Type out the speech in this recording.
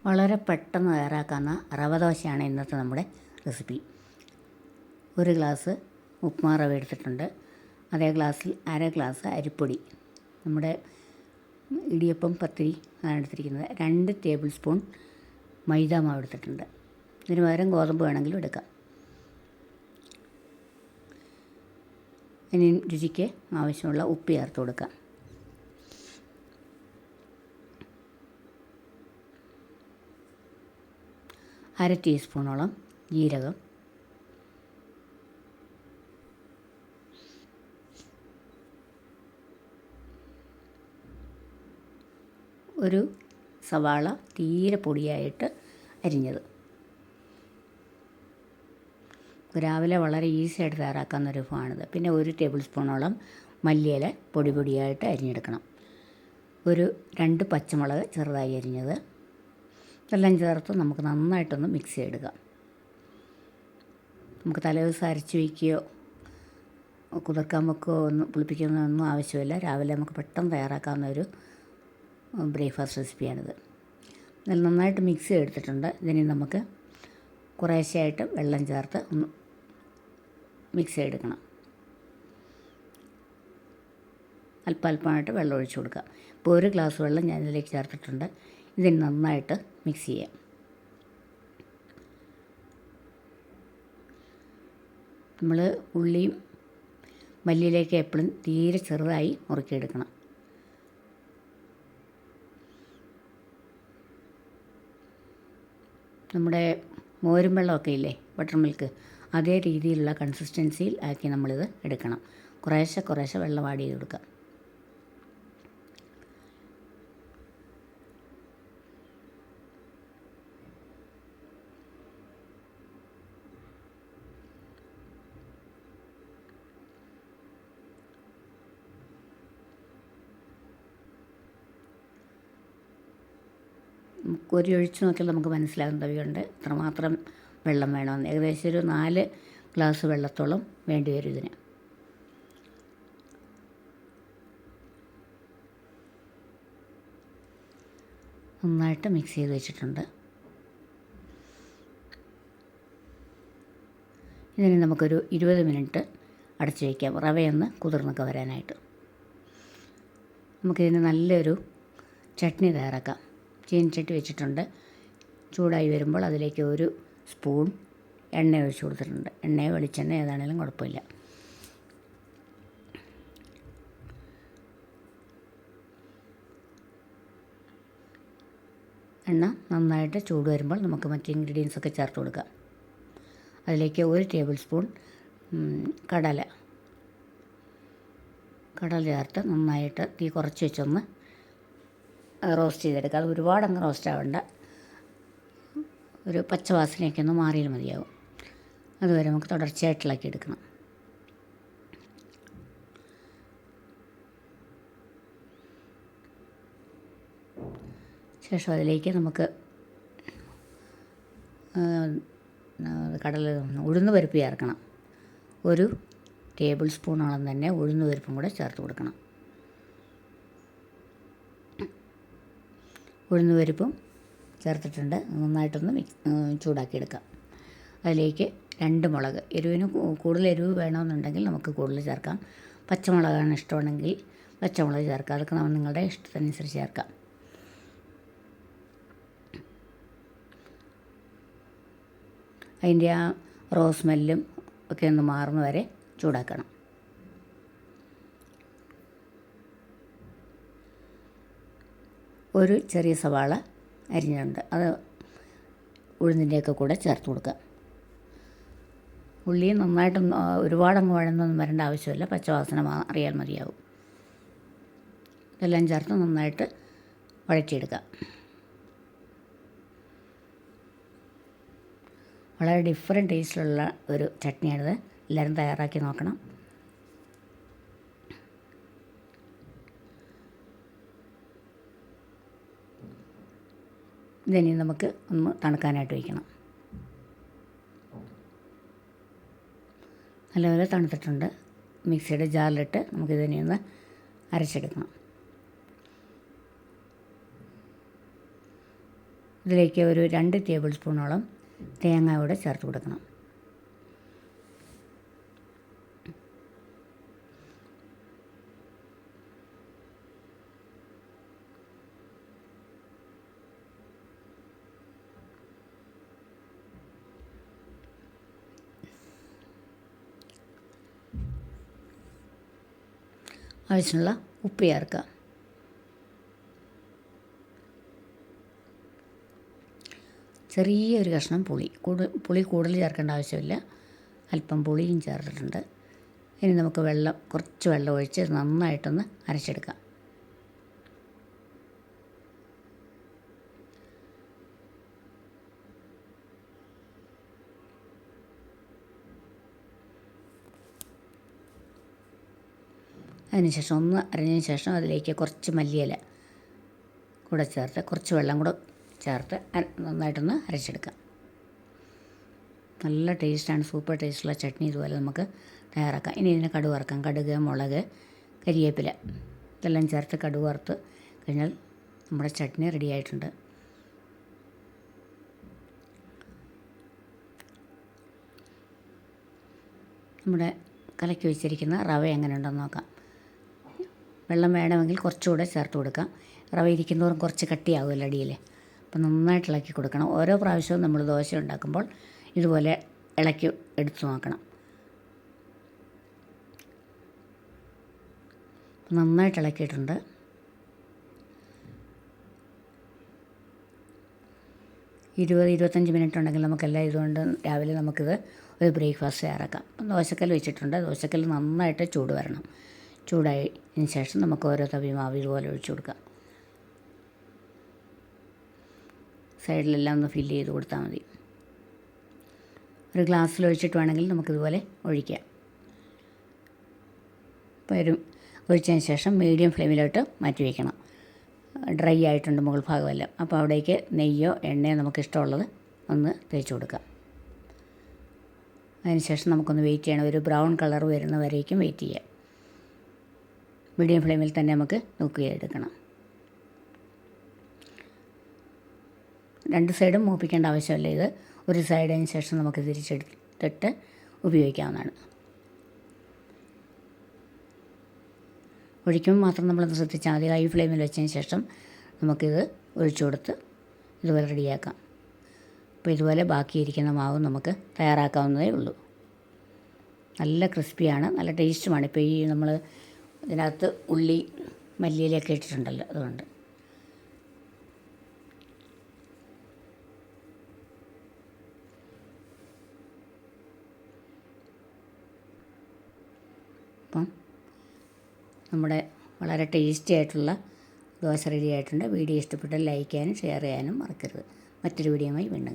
വളരെ പെട്ടെന്ന് തയ്യാറാക്കാവുന്ന റവ ദോശയാണ് ഇന്നത്തെ നമ്മുടെ റെസിപ്പി. ഒരു ഗ്ലാസ് ഉപ്മാ റവ എടുത്തിട്ടുണ്ട്. അതേ ഗ്ലാസ്സിൽ അര ഗ്ലാസ് അരിപ്പൊടി, നമ്മുടെ ഇടിയപ്പം പത്തിരി ആണ് എടുത്തിരിക്കുന്നത്. 2 ടേബിൾ സ്പൂൺ മൈദ മാവ് എടുത്തിട്ടുണ്ട്. ഇതിന് പകരം ഗോതമ്പ് വേണമെങ്കിലും എടുക്കാം. ഇനി രുചിക്ക് ആവശ്യമുള്ള ഉപ്പ് ചേർത്ത് കൊടുക്കാം. അര ടീസ്പൂണോളം ജീരകം, ഒരു സവാള തീരെ പൊടിയായിട്ട് അരിഞ്ഞത്. രാവിലെ വളരെ ഈസി ആയിട്ട് തയ്യാറാക്കാവുന്ന ഒരു വിഭവമാണിത്. പിന്നെ 1 ടേബിൾ സ്പൂണോളം മല്ലിയില പൊടി പൊടിയായിട്ട് അരിഞ്ഞെടുക്കണം. 2 പച്ചമുളക് ചെറുതായി അരിഞ്ഞത്. ഇതെല്ലാം ചേർത്ത് നമുക്ക് നന്നായിട്ടൊന്ന് മിക്സ് ചെയ്തെടുക്കാം. നമുക്ക് തലേദിവസം അരച്ച് വയ്ക്കുകയോ കുതിർക്കാൻ വെക്കുകയോ പുളിപ്പിക്കുന്നതൊന്നും ആവശ്യമില്ല. രാവിലെ നമുക്ക് പെട്ടെന്ന് തയ്യാറാക്കാവുന്ന ഒരു ബ്രേക്ക്ഫാസ്റ്റ് റെസിപ്പിയാണിത്. ഇതിൽ നന്നായിട്ട് മിക്സ് ചെയ്തെടുത്തിട്ടുണ്ട്. ഇതിന് നമുക്ക് കുറേശ്ശെയായിട്ട് വെള്ളം ചേർത്ത് ഒന്ന് മിക്സ് ചെയ്തെടുക്കണം. അല്പമായിട്ട് വെള്ളം ഒഴിച്ചു കൊടുക്കുക. ഇപ്പോൾ 1 ഗ്ലാസ് വെള്ളം ഞാൻ ഇതിലേക്ക് ചേർത്തിട്ടുണ്ട്. ഇതിന് നന്നായിട്ട് മിക്സ് ചെയ്യാം. നമ്മൾ ഉള്ളിയും മല്ലിയിലേക്ക് എപ്പോഴും തീരെ ചെറുതായി മുറുക്കിയെടുക്കണം. നമ്മുടെ മോരും വെള്ളമൊക്കെ ഇല്ലേ, ബട്ടർ മിൽക്ക്, അതേ രീതിയിലുള്ള കൺസിസ്റ്റൻസിയിൽ ആക്കി നമ്മളിത് എടുക്കണം. കുറേശ്ശെ വെള്ളം ആഡ് ചെയ്ത് കൊടുക്കാം. കോരി ഒഴിച്ച് നോക്കിയാൽ നമുക്ക് മനസ്സിലാകും തവിയുണ്ട് ഇത്രമാത്രം വെള്ളം വേണമെന്ന്. ഏകദേശം ഒരു 4 ഗ്ലാസ് വെള്ളത്തോളം വേണ്ടി വരും ഇതിന്. നന്നായിട്ട് മിക്സ് ചെയ്ത് വെച്ചിട്ടുണ്ട്. ഇതിന് നമുക്കൊരു 20 മിനിറ്റ് അടച്ചു വയ്ക്കാം, റവയൊന്ന് കുതിർന്നൊക്കെ വരാനായിട്ട്. നമുക്കിതിന് നല്ലൊരു ചട്നി തയ്യാറാക്കാം. ചീനച്ചട്ടി വെച്ചിട്ടുണ്ട്. ചൂടായി വരുമ്പോൾ അതിലേക്ക് 1 സ്പൂൺ എണ്ണ ഒഴിച്ച് കൊടുത്തിട്ടുണ്ട്. എണ്ണയോ വെളിച്ചെണ്ണ ഏതാണെങ്കിലും കുഴപ്പമില്ല. എണ്ണ നന്നായിട്ട് ചൂട് വരുമ്പോൾ നമുക്ക് മറ്റ് ഇൻഗ്രീഡിയൻസ് ഒക്കെ ചേർത്ത് കൊടുക്കാം. അതിലേക്ക് 1 ടേബിൾ സ്പൂൺ കടല ചേർത്ത് നന്നായിട്ട് തീ കുറച്ച് വെച്ചൊന്ന് റോസ്റ്റ് ചെയ്തെടുക്കുക. അത് ഒരുപാടങ്ങ് റോസ്റ്റ് ആവേണ്ട, ഒരു പച്ചവാസനയൊക്കെ ഒന്ന് മാറിയാൽ മതിയാവും. അതുവരെ നമുക്ക് തുടർച്ചയായിട്ട് ഇളക്കി എടുക്കണം. ശേഷം അതിലേക്ക് നമുക്ക് ഉഴുന്ന് പരിപ്പ് ചേർക്കണം. 1 ടേബിൾ സ്പൂണോളം തന്നെ ഉഴുന്ന് പരിപ്പും കൂടെ ചേർത്ത് കൊടുക്കണം. ഉഴുന്ന് പരിപ്പും ചേർത്തിട്ടുണ്ട്. നന്നായിട്ടൊന്ന് ചൂടാക്കിയെടുക്കാം. അതിലേക്ക് 2 മുളക്, എരിവിന് കൂടുതൽ എരിവ് വേണമെന്നുണ്ടെങ്കിൽ നമുക്ക് കൂടുതൽ ചേർക്കാം. പച്ചമുളകാണ് ഇഷ്ടമാണെങ്കിൽ പച്ചമുളക് ചേർക്കാം. അതൊക്കെ നിങ്ങളുടെ ഇഷ്ടത്തിനനുസരിച്ച് ചേർക്കാം. അതിൻ്റെ ആ റോസ് സ്മെല്ലും ഒക്കെ ഒന്ന് മാറുന്ന വരെ ചൂടാക്കണം. ഒരു ചെറിയ സവാള അരിഞ്ഞിട്ടുണ്ട്. അത് ഉഴുന്നിൻ്റെയൊക്കെ കൂടെ ചേർത്ത് കൊടുക്കുക. ഉള്ളി നന്നായിട്ടൊന്ന് ഒരുപാടങ്ങ് വഴന്നൊന്നും വരേണ്ട ആവശ്യമില്ല, പച്ചവാസന അറിയാൻ മതിയാവും. ഇതെല്ലാം ചേർത്ത് നന്നായിട്ട് വഴറ്റിയെടുക്കുക. വളരെ ഡിഫറെൻറ്റ് ടേസ്റ്റിലുള്ള ഒരു ചട്നിയാണിത്. എല്ലാവരും തയ്യാറാക്കി നോക്കണം. ഇതിനി നമുക്ക് ഒന്ന് തണുക്കാനായിട്ട് വയ്ക്കണം. നല്ലപോലെ തണുത്തിട്ടുണ്ട്. മിക്സിയുടെ ജാറിലിട്ട് നമുക്കിതിനെ ഒന്ന് അരച്ചെടുക്കണം. ഇതിലേക്ക് ഒരു 2 ടേബിൾ സ്പൂണോളം തേങ്ങ കൂടെ ചേർത്ത് കൊടുക്കണം. ആവശ്യമുള്ള ഉപ്പ് ചേർക്കുക. ചെറിയൊരു കഷ്ണം പുളി കൂടുതൽ ചേർക്കേണ്ട ആവശ്യമില്ല. അല്പം പുളിയും ചേർത്തിട്ടുണ്ട്. ഇനി നമുക്ക് കുറച്ച് വെള്ളം ഒഴിച്ച് നന്നായിട്ടൊന്ന് അരച്ചെടുക്കാം. അതിനുശേഷം ഒന്ന് അരഞ്ഞതിന് ശേഷം അതിലേക്ക് കുറച്ച് മല്ലിയില കൂടെ ചേർത്ത് കുറച്ച് വെള്ളം കൂടെ ചേർത്ത് നന്നായിട്ടൊന്ന് അരച്ചെടുക്കാം. നല്ല ടേസ്റ്റാണ്, സൂപ്പർ ടേസ്റ്റുള്ള ചട്നി ഇതുപോലെ നമുക്ക് തയ്യാറാക്കാം. ഇനി ഇതിന് കടുക് വറുക്കാം. കടുക്, മുളക്, കരിവേപ്പില ഇതെല്ലാം ചേർത്ത് കടുക് വറുത്ത് കഴിഞ്ഞാൽ നമ്മുടെ ചട്നി റെഡി ആയിട്ടുണ്ട്. നമ്മുടെ കലക്കി വെച്ചിരിക്കുന്ന റവ എങ്ങനെ ഉണ്ടെന്ന് നോക്കാം. വെള്ളം വേണമെങ്കിൽ കുറച്ചുകൂടെ ചേർത്ത് കൊടുക്കാം. റവ ഇരിക്കുന്നതോറും കുറച്ച് കട്ടിയാകുമല്ലോ അടിയിൽ. അപ്പം നന്നായിട്ട് ഇളക്കി കൊടുക്കണം. ഓരോ പ്രാവശ്യവും നമ്മൾ ദോശ ഉണ്ടാക്കുമ്പോൾ ഇതുപോലെ ഇളക്കി എടുത്ത് നോക്കണം. നന്നായിട്ട് ഇളക്കിയിട്ടുണ്ട്. ഇരുപത് 25 മിനിറ്റ് ഉണ്ടെങ്കിൽ നമുക്കെല്ലാം ഇതുകൊണ്ട് രാവിലെ നമുക്കിത് ഒരു ബ്രേക്ക്ഫാസ്റ്റ് തയ്യാറാക്കാം. അപ്പം ദോശക്കല്ല് വെച്ചിട്ടുണ്ട്. ദോശക്കല്ല് നന്നായിട്ട് ചൂട് വരണം. ചൂടായതിന് ശേഷം നമുക്ക് ഓരോ തവി മാവ് ഇതുപോലെ ഒഴിച്ചു കൊടുക്കാം. സൈഡിലെല്ലാം ഒന്ന് ഫില്ല് ചെയ്ത് കൊടുത്താൽ മതി. ഒരു ഗ്ലാസ്സിൽ ഒഴിച്ചിട്ട് വേണമെങ്കിൽ നമുക്കിതുപോലെ ഒഴിക്കാം. അപ്പോൾ ഒഴിച്ചതിന് ശേഷം മീഡിയം ഫ്ലെയിമിലോട്ട് മാറ്റി വയ്ക്കണം. ഡ്രൈ ആയിട്ടുണ്ട് മുകൾ ഭാഗമെല്ലാം. അപ്പോൾ അവിടേക്ക് നെയ്യോ എണ്ണയോ നമുക്ക് ഇഷ്ടമുള്ളത് ഒന്ന് തേച്ച് കൊടുക്കാം. അതിനുശേഷം നമുക്കൊന്ന് വെയിറ്റ് ചെയ്യണം. ഒരു ബ്രൗൺ കളർ വരുന്ന വരേക്കും വെയിറ്റ് ചെയ്യാം. മീഡിയം ഫ്ലെയിമിൽ തന്നെ നമുക്ക് കുക്ക് ചെയ്തെടുക്കണം. 2 സൈഡും മൂപ്പിക്കേണ്ട ആവശ്യമില്ല. ഇത് ഒരു സൈഡിന് ശേഷം നമുക്ക് തിരിച്ചെടുത്തിട്ട് ഉപയോഗിക്കാവുന്നതാണ്. ഒഴിക്കുമ്പോൾ മാത്രം നമ്മളൊന്ന് ശ്രദ്ധിച്ചാൽ മതി. ഹൈ ഫ്ലെയിമിൽ വെച്ചതിന് ശേഷം നമുക്കിത് ഒഴിച്ചു കൊടുത്ത് ഇതുപോലെ റെഡിയാക്കാം. അപ്പോൾ ഇതുപോലെ ബാക്കിയിരിക്കുന്ന മാവ് നമുക്ക് തയ്യാറാക്കാവുന്നതേ ഉള്ളൂ. നല്ല ക്രിസ്പിയാണ്, നല്ല ടേസ്റ്റുമാണ്. ഇപ്പോൾ ഈ നമ്മൾ ഇതിനകത്ത് ഉള്ളി, മല്ലിയിലൊക്കെ ഇട്ടിട്ടുണ്ടല്ലോ, അതുകൊണ്ട്. അപ്പം നമ്മുടെ വളരെ ടേസ്റ്റി ആയിട്ടുള്ള ദോശ റെഡി ആയിട്ടുണ്ട്. വീഡിയോ ഇഷ്ടപ്പെട്ടാൽ ലൈക്ക് ചെയ്യാനും ഷെയർ ചെയ്യാനും മറക്കരുത്. മറ്റൊരു വീഡിയോയുമായി വീണ്ടും